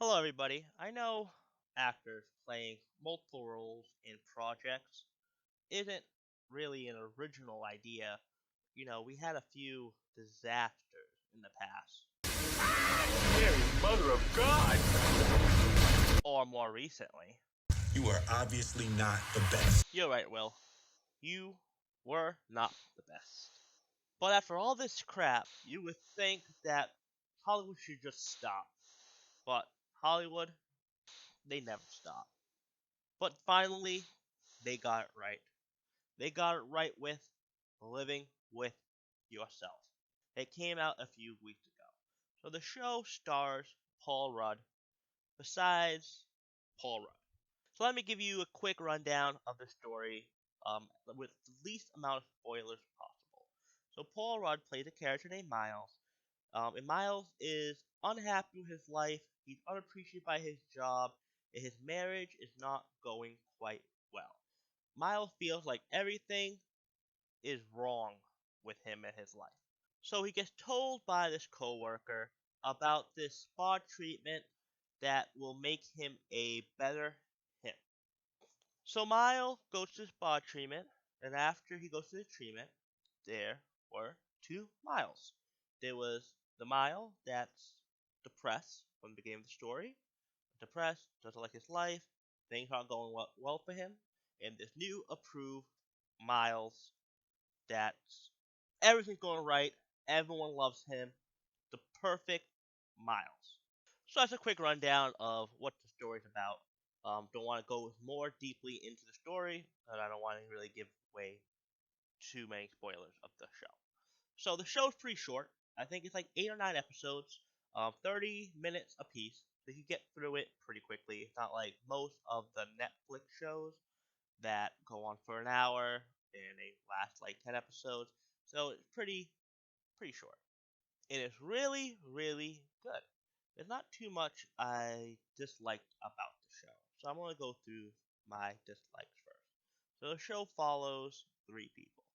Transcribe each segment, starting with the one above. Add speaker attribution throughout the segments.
Speaker 1: Hello, everybody. I know actors playing multiple roles in projects isn't really an original idea. We had a few disasters in the past,
Speaker 2: Mary, Mother of God!
Speaker 1: or more recently.
Speaker 3: You are obviously not the best.
Speaker 1: You're right, Will. You were not the best. But after all this crap, you would think that Hollywood should just stop. But Hollywood, they never stop. But finally, they got it right. They got it right with Living with Yourself. It came out a few weeks ago. So the show stars Paul Rudd, besides Paul Rudd. So let me give you a quick rundown of the story with the least amount of spoilers possible. So Paul Rudd plays a character named Miles, and Miles is unhappy with his life, he's unappreciated by his job, and his marriage is not going quite well. Miles feels like everything is wrong with him and his life. So he gets told by this coworker about this spa treatment that will make him a better him. So Miles goes to the spa treatment, and after he goes to the treatment, there were two Miles. There was the Mile that's depressed from the beginning of the story, depressed, doesn't like his life, things aren't going well for him, and this new approved Miles that's everything's going right, everyone loves him, the perfect Miles. So that's a quick rundown of what the story's about. Don't want to go more deeply into the story, and I don't want to really give away too many spoilers of the show. So the show's pretty short. I think it's like 8 or 9 episodes, 30 minutes apiece. So you get through it pretty quickly. It's not like most of the Netflix shows that go on for an hour and they last like 10 episodes. So it's pretty short. And it's really, really good. There's not too much I disliked about the show. So I'm going to go through my dislikes first. So the show follows three people.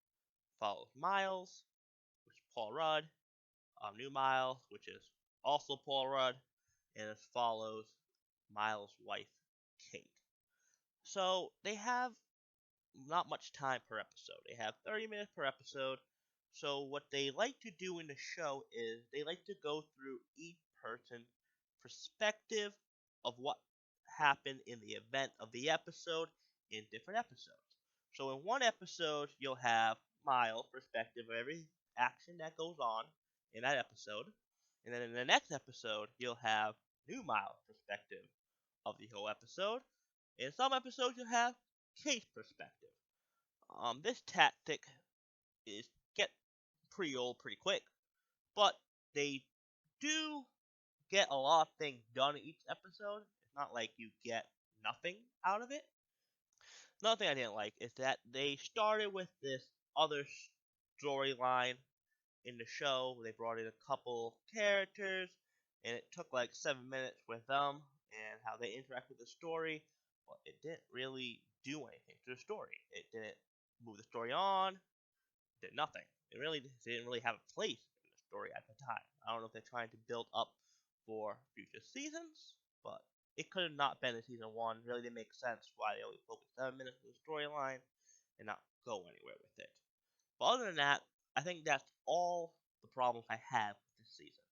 Speaker 1: Follows Miles, which is Paul Rudd, New Miles, which is also Paul Rudd, and it follows Miles' wife, Kate. So they have not much time per episode. They have 30 minutes per episode. So what they like to do in the show is they like to go through each person's perspective of what happened in the event of the episode in different episodes. So in one episode, you'll have Miles' perspective of every action that goes on in that episode. And then in the next episode, you'll have New Miles' perspective of the whole episode. In some episodes, you'll have Kate's perspective. This tactic is get pretty old pretty quick, but they do get a lot of things done in each episode. It's not like you get nothing out of it. Another thing I didn't like is that they started with this other storyline in the show. They brought in a couple characters, and it took like 7 minutes with them and how they interact with the story, but it didn't really do anything to the story. It didn't move the story on, did nothing. It really didn't really have a place in the story at the time. I don't know if they're trying to build up for future seasons, but it could have not been in season one. Really didn't make sense why they only focused 7 minutes on the storyline and not go anywhere with it. But other than that, I think that's all the problems I have with this season.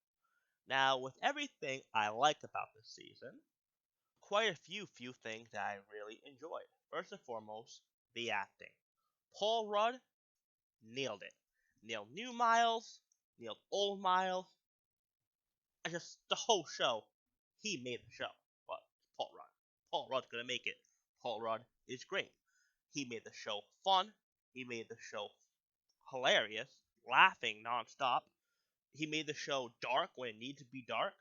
Speaker 1: Now, with everything I like about this season, quite a few things that I really enjoyed. First and foremost, the acting. Paul Rudd nailed it. Nailed new Miles, nailed old Miles. Just the whole show. He made the show. But Paul Rudd. Paul Rudd's gonna make it. Paul Rudd is great. He made the show fun. He made the show hilarious, laughing nonstop. He made the show dark when it needed to be dark.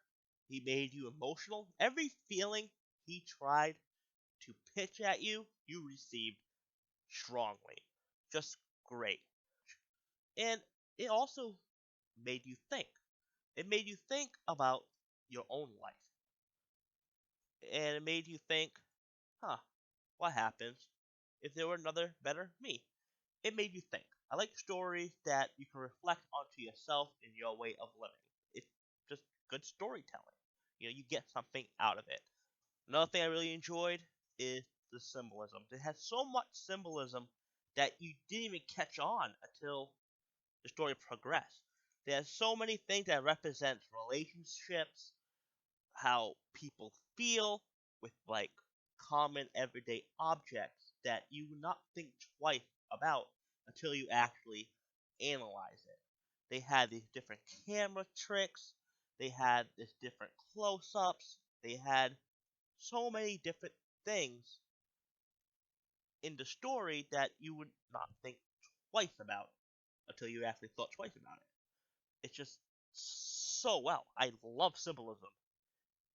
Speaker 1: He made you emotional. Every feeling he tried to pitch at you, you received strongly. Just great. And it also made you think. It made you think about your own life. And it made you think, huh, what happens if there were another better me? It made you think. I like stories that you can reflect onto yourself and your way of living. It's just good storytelling. You get something out of it. Another thing I really enjoyed is the symbolism. It has so much symbolism that you didn't even catch on until the story progressed. There's so many things that represent relationships, how people feel with like common everyday objects that you would not think twice about until you actually analyze it. They had these different camera tricks, they had this different close-ups, they had so many different things in the story that you would not think twice about until you actually thought twice about it. It's just so well. I love symbolism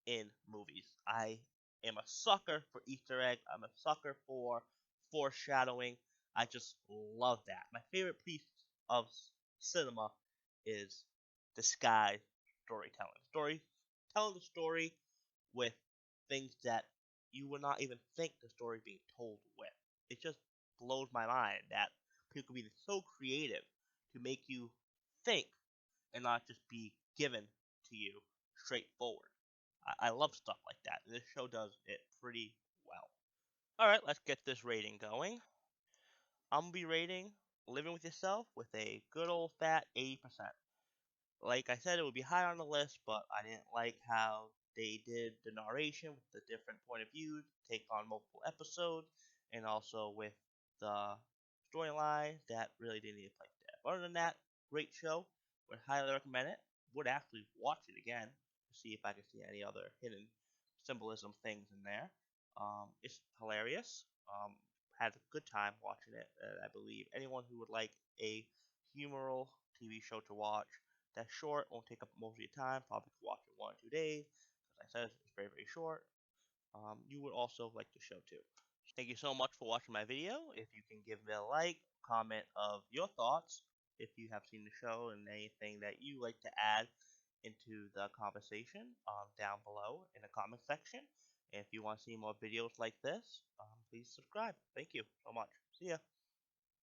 Speaker 1: in movies. I am a sucker for Easter egg. I'm a sucker for foreshadowing. I just love that. My favorite piece of cinema is disguised storytelling. Telling the story with things that you would not even think the story being told with. It just blows my mind that people can be so creative to make you think and not just be given to you straightforward. I love stuff like that. And this show does it pretty well. All right, let's get this rating going. I'm gonna be rating Living with Yourself with a good old fat 80%. Like I said, it would be high on the list, but I didn't like how they did the narration with the different point of views, take on multiple episodes, and also with the storyline that really didn't need to play there. But other than that, great show. Would highly recommend it. Would actually watch it again to see if I can see any other hidden symbolism things in there. It's hilarious. Had a good time watching it. I believe anyone who would like a humoral TV show to watch that's short, won't take up most of your time. Probably could watch it 1 or 2 days. As I said, it's very, very short. You would also like the show too. Thank you so much for watching my video. If you can give me a like, comment of your thoughts, if you have seen the show and anything that you like to add into the conversation down below in the comment section. And if you want to see more videos like this, please subscribe. Thank you so much. See ya.